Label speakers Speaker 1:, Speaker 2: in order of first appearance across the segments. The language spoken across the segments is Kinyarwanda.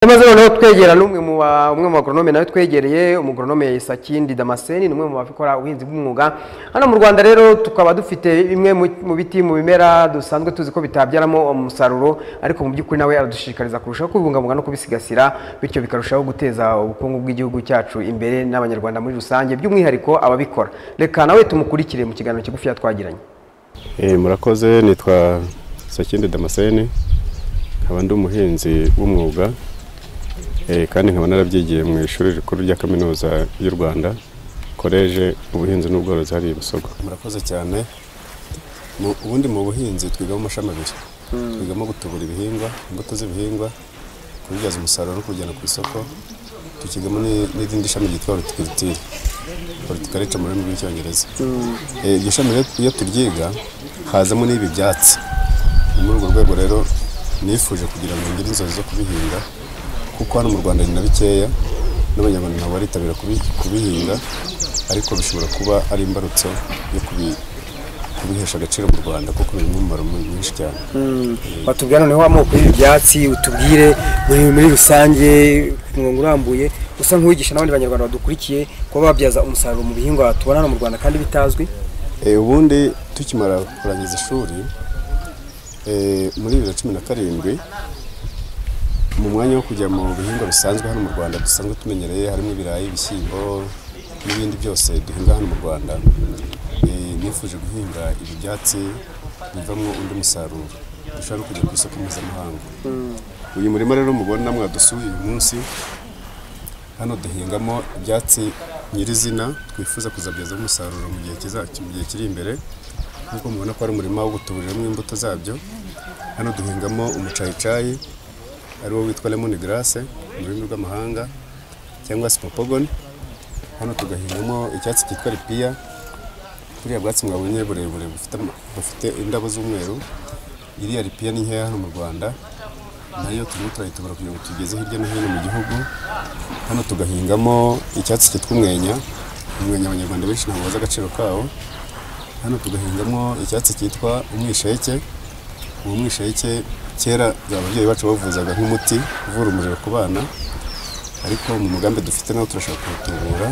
Speaker 1: Maze noneho twegera n'umwe mu agronome nawe twegereye umugronome Sakindi Damascene n'umwe mu bafikora ubuhinzi bw'umwuga hano mu Rwanda. Rero tukaba dufite bimwe mu biti mu bimera dusanzwe tuzi ko bitabyaramo umusaruro, ariko mu by'ukuri nawe aradushishikariza kurushaho kubungabunga no kubisigasira, bityo bikarushaho guteza ubukungu bw'igihugu cyacu imbere n'abanyarwanda muri rusange, by'umwihariko ababikora. Reka nawe tumukurikire mu kiganiro kigufi twagiranye.
Speaker 2: Murakoze, nitwa Sakindi Damascene, nkaba ndi umuhinzi w'umwuga kandi nkaba narabyigiye mu ishuri rikuru rya kaminuza y'u Rwanda, College ubuhinzi n'ubworozi hari Busogo. Murakoze cyane. Ubundi mu buhinzi twigamo amashami abiri, twigamo gutubura ibihingwa, imbuto z'ibihingwa, kubibyaza umusaruro no kujyana ku isoko. Tukigamo n'irindi shami ryitwa horticulture, horticulture mu rurimi rw'icyongereza. Iryo shami iyo turyiga hazamo n'ibi byatsi. Muri urwo rwego rero nifuje kugira ngo ngire inzozi zo kubihinga, kuko hano mu Rwanda ni na bikeya n'abanyarwanda nabo baritabira kubihinga, ariko bishobora kuba ari imbarutso yo kubihesha agaciro mu Rwanda kuko biri mu mumaro mwinshi cyane.
Speaker 1: Batubwira noneho amoko y'ibyatsi, utubwire muri rusange ku murongo urambuye usa nk'uwigisha n'abandi banyarwanda badukurikiye kuba babyaza umusaruro mu bihingwa tubona hano mu Rwanda kandi bitazwi.
Speaker 2: Ubundi tukimara kurangiza ishuri muri 2017 mu mwanya wo kujya mu bihingwa bisanzwe hano mu Rwanda dusanzwe tumenyereye, harimo ibirayi, ibishyimbo n'ibindi byose duhinga hano mu Rwanda, nifuje guhinga ibi byatsi bivamo undi musaruro dushobora no kujya ku isoko mpuzamahanga. Uyu murima rero mubona mwadusuye uyu munsi, hano duhingamo ibyatsi nyirizina twifuza kuzabyaza umusaruro mu gihe kiri imbere. Nk'uko mubona ko ari umurima wo gutuburiramo imbuto zabyo. Hano duhingamo umucayicayi ari wo witwa lemon grass mu rurimi rw'amahanga cyangwa spopogon. Hano tugahingamo icyatsi cyitwa ripiya, kuriya bwatsi mwabonye burebure bufite indabo z'umweru. Iriya ripiya ni nkeya hano mu Rwanda, nayo turimo turayitubura kugira ngo tugeze hirya no hino mu gihugu. Hano tugahingamo icyatsi cyitwa umwenya abanyarwanda benshi ntabwo bazi agaciro kawo. Hano tugahingamo icyatsi cyitwa umwisheke. Uwo mwisheke kera ababyeyi bacu bavuzaga nk'umuti uvura umuriro ku bana, ariko mu mugambi dufite nawo turashaka kuwutubura.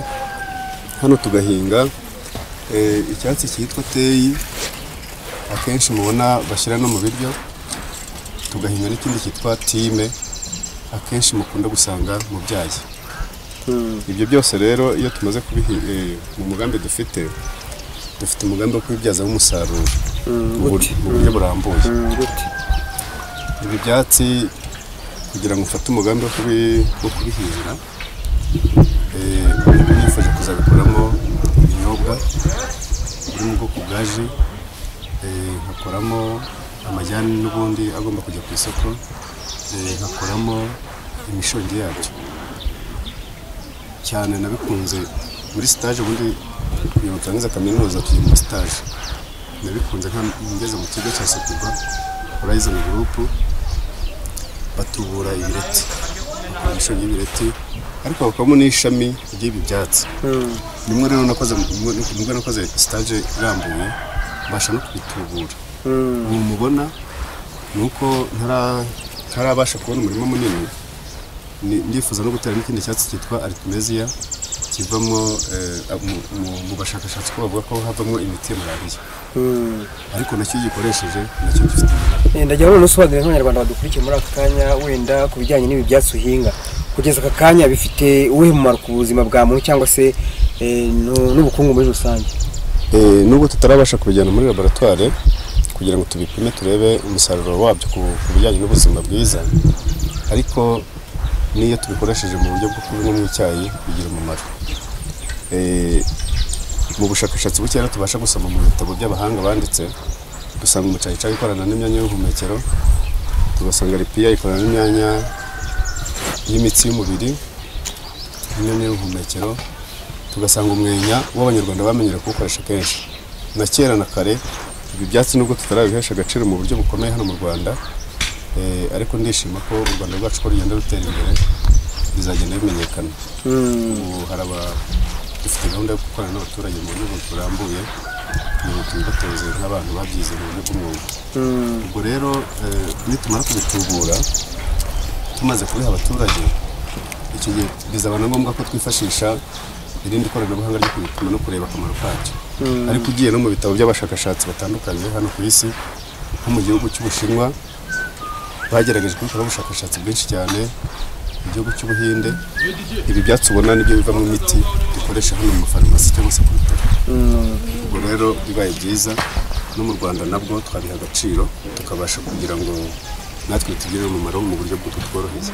Speaker 2: Hano tugahinga icyatsi cyitwa teyi, akenshi mubona bashyira no mu biryo. Tugahinga n'ikindi cyitwa time, akenshi mukunda gusanga mu byayi. Ibyo byose rero iyo tumaze mu mugambi dufite umugambi wo kubibyaza umusaruro mu buryo burambuye. Ibi byatsi kugira ngo mfate umugambi wo kubihinga, nifuje kuzabikoramo ibinyobwa biri mu bwoko bwa ji, nkakoramo amajyani n'ubundi agomba kujya ku isoko, nkakoramo imishongi yabyo. Cyane nabikunze muri stage, ubundi kugira ngo turangize kaminuza tujya muri stage. Nabikunze ngeze mu kigo cya Sotirwa Horizon Group, batubura ibireti, imishongi y'ibireti, ariko bakabamo n'ishami ry'ibi byatsi. Nimwe rero nakoze stage irambuye, mbasha no kubitubura. Ubu mubona nuko ntarabasha kubona umurima munini, ndifuza no gutera n'ikindi cyatsi cyitwa Artemisia kivamo mu bashakashatsi ko bavuga ko havamo imiti ya malariya, ariko nacyo gikoresheje nacyo gifite umumaro.
Speaker 1: Ndagira ngo nusobanurire nk'abanyarwanda badukurikiye muri aka kanya wenda ku bijyanye n'ibi byatsi uhinga, kugeza aka kanya bifite uwuhe mumaro ku buzima bwa muntu cyangwa se n'ubukungu muri rusange?
Speaker 2: Nubwo tutarabasha kubijyana muri laboratoire kugira ngo tubipime turebe umusaruro wabyo ku bijyanye n'ubuzima bwiza, ariko niyo tubikoresheje mu buryo bwo kubinywa mu icyayi bigira umumaro. Mu bushakashatsi buke tubasha gusoma mu bitabo by'abahanga banditse, dusanga umucayicayi ikorana n'imyanya y'ubuhumekero, tugasanga ripiya ikorana n'imyanya y'imitsi y'umubiri, imyanya y'ubuhumekero, tugasanga umwenya w'abanyarwanda bamenyera kuwukoresha kenshi. Na kera na kare ibi byatsi nubwo tutarabihesha agaciro mu buryo bukomeye hano mu Rwanda, ariko ndishima ko u Rwanda rwacu ko rugenda rutera imbere, bizagenda bimenyekana. Ubu dufite gahunda yo gukorana n'abaturage mu buryo burambuye, kugira ngo tubibatoze nk'abantu babyize mu buryo bw'umwuga. Ubwo rero nitumara kubitubura tumaze kubiha abaturage icyo gihe bizaba na ngombwa ko twifashisha irindi koranabuhanga ryo kubipima no kureba akamaro kacyo ariko ugiye no mu bitabo by'abashakashatsi batandukanye hano ku isi nko mu gihugu cy'Ubushinwa bagerageje gukora ubushakashatsi bwinshi cyane mu gihugu cy'Ubuhinde ibi byatsi ubona nibyo bivamo imiti dukoresha hano mu farumasi cyangwa se ku bitaro ubwo rero bibaye byiza no mu Rwanda nabwo twabiha agaciro tukabasha kugira ngo natwe tugire umumaro mu buryo bwo kutworohereza